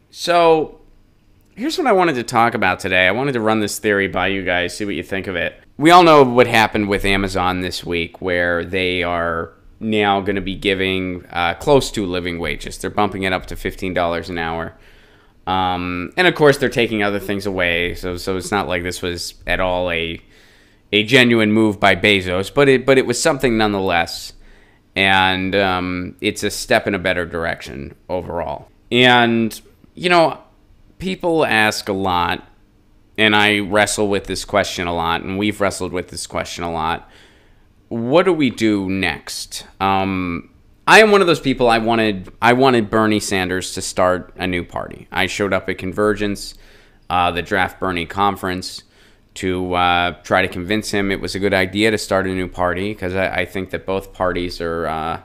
So, here's what I wanted to talk about today. I wanted to run this theory by you guys, see what you think of it. We all know what happened with Amazon this week, where they are now going to be giving close to living wages. They're bumping it up to $15 an hour. And of course, they're taking other things away. So it's not like this was at all a genuine move by Bezos, but it was something nonetheless. And it's a step in a better direction overall. And, you know, people ask a lot, and I wrestle with this question a lot, and we've wrestled with this question a lot. What do we do next? I am one of those people. I wanted Bernie Sanders to start a new party. I showed up at Convergence, the Draft Bernie conference, to try to convince him it was a good idea to start a new party, because I think that both parties are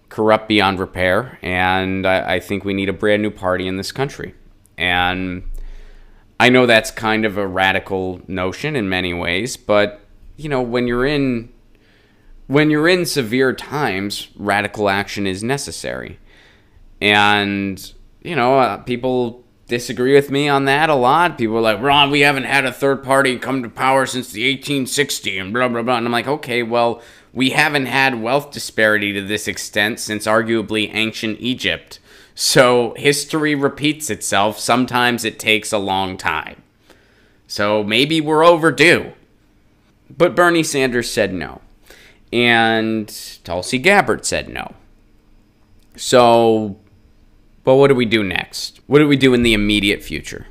corrupt beyond repair, and I think we need a brand new party in this country. And I know that's kind of a radical notion in many ways, but you know, when you're in severe times, radical action is necessary. And you know, people disagree with me on that a lot. People are like, Ron, we haven't had a third party come to power since the 1860 and blah, blah, blah. And I'm like, okay, well, we haven't had wealth disparity to this extent since arguably ancient Egypt. So history repeats itself. Sometimes it takes a long time. So maybe we're overdue. But Bernie Sanders said no. And Tulsi Gabbard said no. So, but what do we do next? What do we do in the immediate future?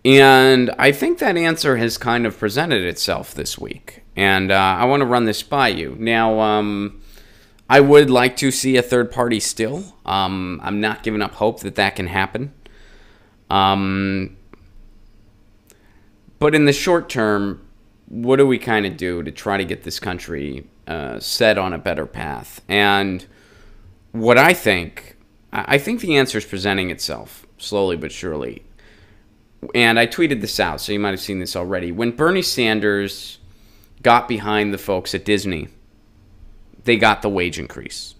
And I think that answer has kind of presented itself this week. And I want to run this by you. Now, I would like to see a third party still. I'm not giving up hope that that can happen. But in the short term, what do we kind of do to try to get this country set on a better path? And what I think the answer is presenting itself slowly but surely. And I tweeted this out, so you might have seen this already. When Bernie Sanders got behind the folks at Disney, they got the wage increase.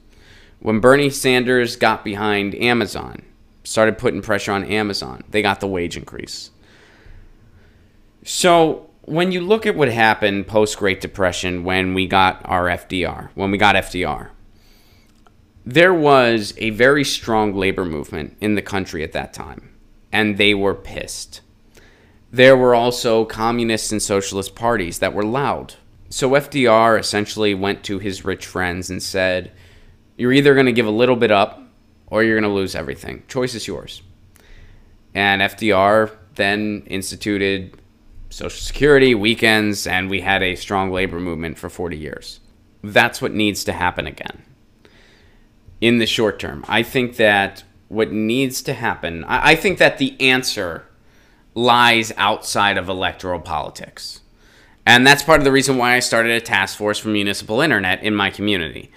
When Bernie Sanders got behind Amazon, started putting pressure on Amazon, they got the wage increase. So when you look at what happened post-Great Depression when we got FDR, there was a very strong labor movement in the country at that time, and they were pissed. There were also communist and socialist parties that were loud. So FDR essentially went to his rich friends and said, you're either going to give a little bit up or you're going to lose everything. Choice is yours. And FDR then instituted Social Security, weekends, and we had a strong labor movement for 40 years. That's what needs to happen again. In the short term, I think that what needs to happen, I think that the answer lies outside of electoral politics. And that's part of the reason why I started a task force for municipal internet in my community.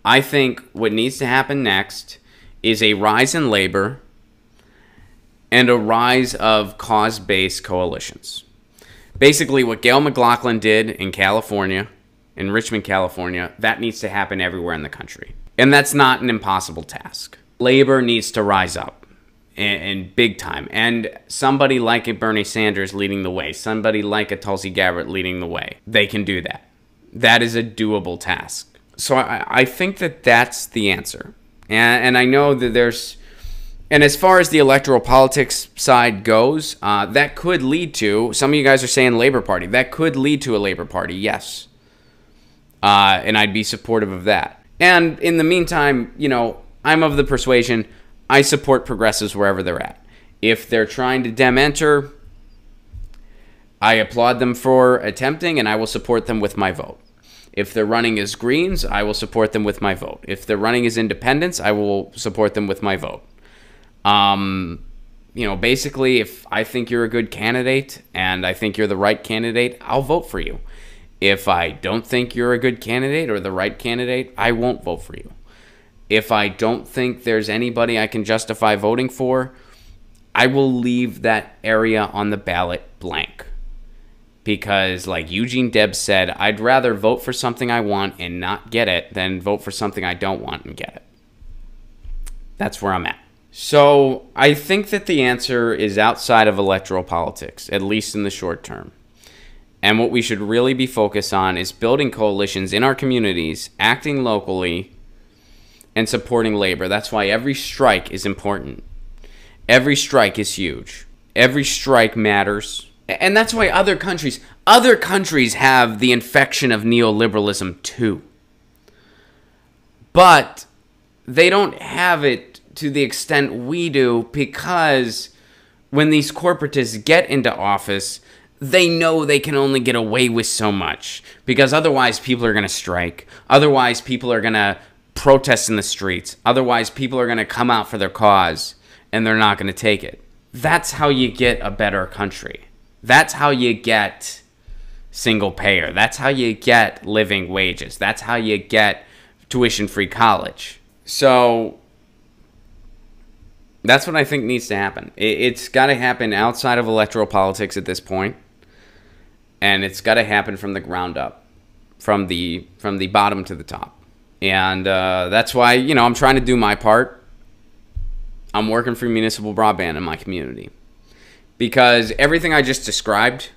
I think what needs to happen next is a rise in labor and a rise of cause-based coalitions. Basically, what Gail McLaughlin did in California, in Richmond, California, that needs to happen everywhere in the country. And that's not an impossible task. Labor needs to rise up. And big time. And somebody like a Bernie Sanders leading the way. Somebody like a Tulsi Gabbard leading the way. They can do that. That is a doable task. So I think that that's the answer. And I know that there's... And as far as the electoral politics side goes, that could lead to... Some of you guys are saying Labor Party. That could lead to a Labor Party, yes. And I'd be supportive of that. And in the meantime, you know, I'm of the persuasion... I support progressives wherever they're at. If they're trying to dem-enter, I applaud them for attempting, and I will support them with my vote. If they're running as Greens, I will support them with my vote. If they're running as independents, I will support them with my vote. You know, basically, if I think you're a good candidate and I think you're the right candidate, I'll vote for you. If I don't think you're a good candidate or the right candidate, I won't vote for you. If I don't think there's anybody I can justify voting for, I will leave that area on the ballot blank. Because, like Eugene Debs said, I'd rather vote for something I want and not get it than vote for something I don't want and get it. That's where I'm at. So I think that the answer is outside of electoral politics, at least in the short term. And what we should really be focused on is building coalitions in our communities, acting locally, and supporting labor. That's why every strike is important. Every strike is huge. Every strike matters. And that's why other countries have the infection of neoliberalism too. But they don't have it to the extent we do, because when these corporatists get into office, they know they can only get away with so much, because otherwise people are going to strike. Otherwise people are going to protest in the streets. Otherwise people are going to come out for their cause, and they're not going to take it. That's how you get a better country. That's how you get single payer. That's how you get living wages. That's how you get tuition-free college. So that's what I think needs to happen. It's got to happen outside of electoral politics at this point, and it's got to happen from the ground up, from the bottom to the top. And that's why, I'm trying to do my part. I'm working for municipal broadband in my community, because everything I just described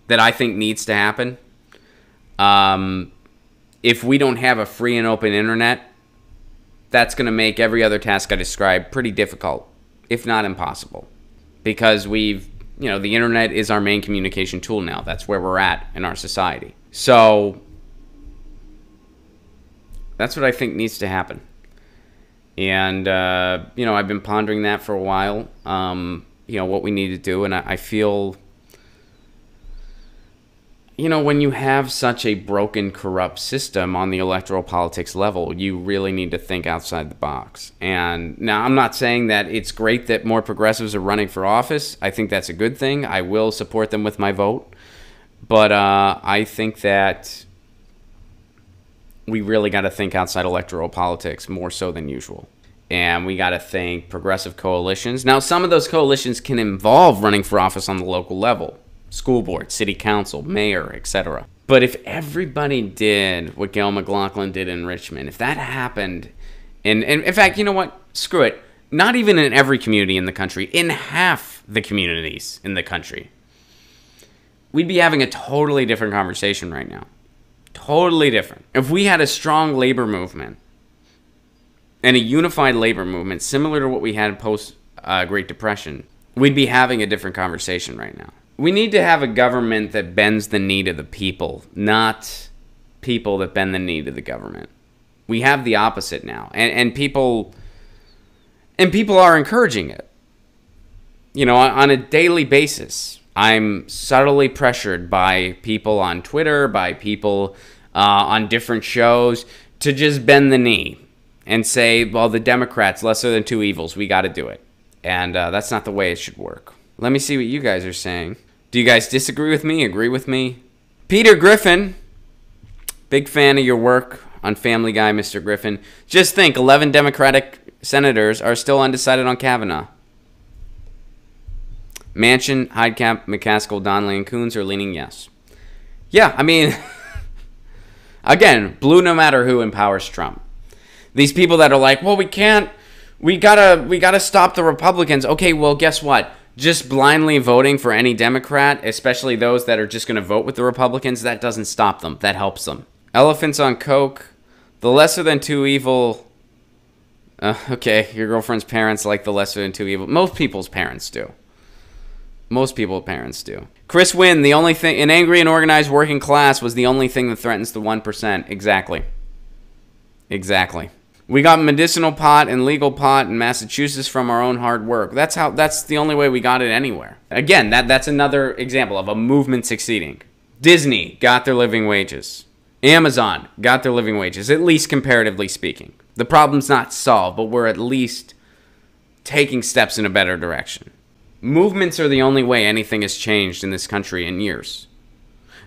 that I think needs to happen, if we don't have a free and open internet, that's going to make every other task I described pretty difficult, if not impossible. Because the internet is our main communication tool now. That's where we're at in our society. So that's what I think needs to happen. And, I've been pondering that for a while, what we need to do. And I feel, when you have such a broken, corrupt system on the electoral politics level, you really need to think outside the box. And now I'm not saying that it's great that more progressives are running for office. I think that's a good thing. I will support them with my vote. But I think that we really got to think outside electoral politics more so than usual. And we got to think progressive coalitions. Now, some of those coalitions can involve running for office on the local level. School board, city council, mayor, etc. But if everybody did what Gail McLaughlin did in Richmond, if that happened, and in fact, you know what? Screw it. Not even in every community in the country, in half the communities in the country, we'd be having a totally different conversation right now. Totally different. If we had a strong labor movement and a unified labor movement similar to what we had post Great Depression, we'd be having a different conversation right now. We need to have a government that bends the knee to the people, not people that bend the knee to the government. We have the opposite now, and people are encouraging it. On a daily basis, I'm subtly pressured by people on Twitter, by people on different shows, to just bend the knee and say, well, the Democrats, lesser than two evils, we got to do it. And that's not the way it should work. Let me see what you guys are saying. Do you guys disagree with me? Agree with me? Peter Griffin, big fan of your work on Family Guy, Mr. Griffin. Just think, 11 Democratic senators are still undecided on Kavanaugh. Manchin, Heidkamp, McCaskill, Donnelly, and Coons are leaning yes. Yeah, I mean, again, blue no matter who empowers Trump. These people that are like, well, we gotta stop the Republicans. Okay, well, guess what? Just blindly voting for any Democrat, especially those that are just going to vote with the Republicans, that doesn't stop them. That helps them. Elephants on Coke. The lesser than two evil. Okay, your girlfriend's parents like the lesser than two evil. Most people's parents do. Most people's parents do. Chris Wynn, the only thing, an angry and organized working class was the only thing that threatens the 1%. Exactly. Exactly. We got medicinal pot and legal pot in Massachusetts from our own hard work. That's the only way we got it anywhere. Again, that's another example of a movement succeeding. Disney got their living wages. Amazon got their living wages, at least comparatively speaking. The problem's not solved, but we're at least taking steps in a better direction. Movements are the only way anything has changed in this country in years.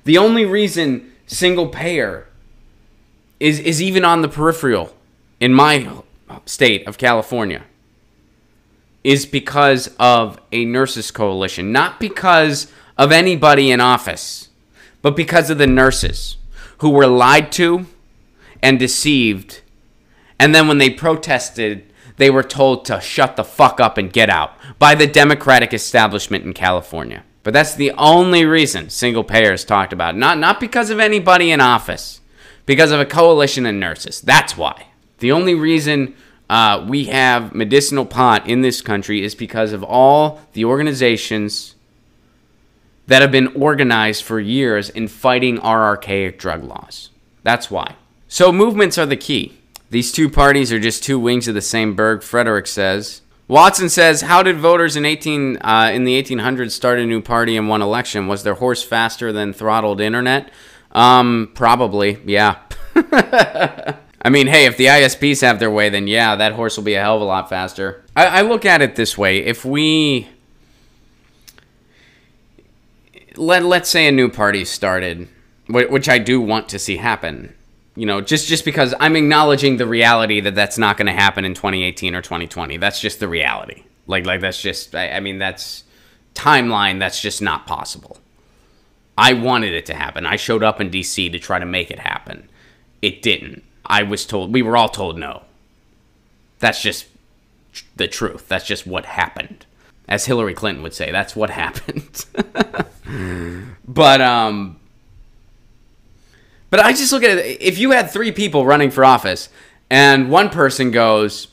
The only reason single payer is even on the peripheral in my state of California is because of a nurses coalition. Not because of anybody in office, but because of the nurses who were lied to and deceived. And then when they protested, they were told to shut the fuck up and get out by the Democratic establishment in California. But that's the only reason single payer is talked about. Not because of anybody in office. Because of a coalition of nurses. That's why. The only reason we have medicinal pot in this country is because of all the organizations that have been organized for years in fighting our archaic drug laws. That's why. So movements are the key. These two parties are just two wings of the same bird, Frederick says. Watson says, how did voters in the 1800s start a new party and won election? Was their horse faster than throttled internet? Probably, yeah. I mean, hey, if the ISPs have their way, then yeah, that horse will be a hell of a lot faster. I look at it this way. If we... Let's say a new party started, which I do want to see happen. You know, just because I'm acknowledging the reality that that's not going to happen in 2018 or 2020. That's just the reality. Like that's just, I mean, that's timeline. That's just not possible. I wanted it to happen. I showed up in D.C. to try to make it happen. It didn't. We were all told no. That's just the truth. That's just what happened. As Hillary Clinton would say, that's what happened. But I just look at it, if you had 3 people running for office, and one person goes,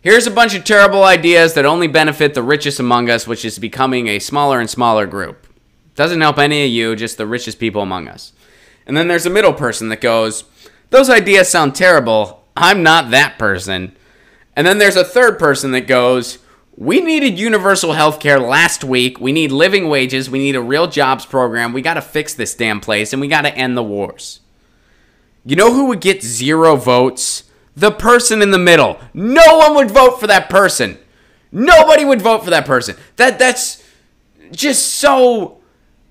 here's a bunch of terrible ideas that only benefit the richest among us, which is becoming a smaller and smaller group. Doesn't help any of you, just the richest people among us. And then there's a middle person that goes, those ideas sound terrible. I'm not that person. And then there's a third person that goes, we needed universal health care last week. We need living wages. We need a real jobs program. We got to fix this damn place, and we got to end the wars. You know who would get 0 votes? The person in the middle. No one would vote for that person. Nobody would vote for that person. That's just so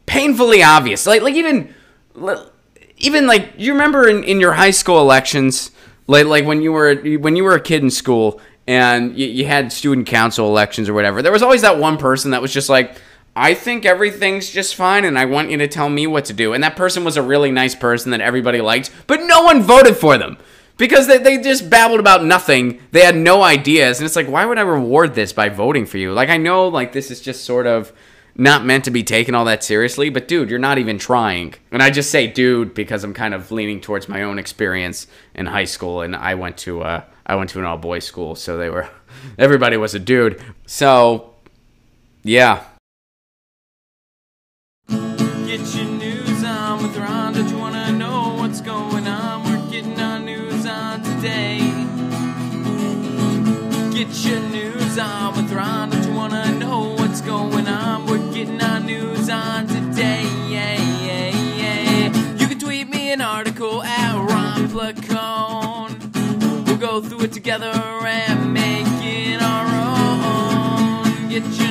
painfully obvious. Like even like, you remember in your high school elections, like when you were a kid in school and you had student council elections or whatever, there was always that one person that was just like, I think everything's just fine and I want you to tell me what to do. And that person was a really nice person that everybody liked, but no one voted for them because they just babbled about nothing. They had no ideas. And it's like, why would I reward this by voting for you? Like, I know like this is just sort of not meant to be taken all that seriously, but dude, you're not even trying. And I just say dude because I'm kind of leaning towards my own experience in high school, and I went to an all-boys school, so everybody was a dude. So, yeah. Get your news on with Ron. Don't you want to know what's going on? We're getting our news on today. Get your news on with Ron. Don't you want to know what's going on? We're getting our news on today. You can tweet me an article at Ron Placone. We'll go through it together and make it our own. Get your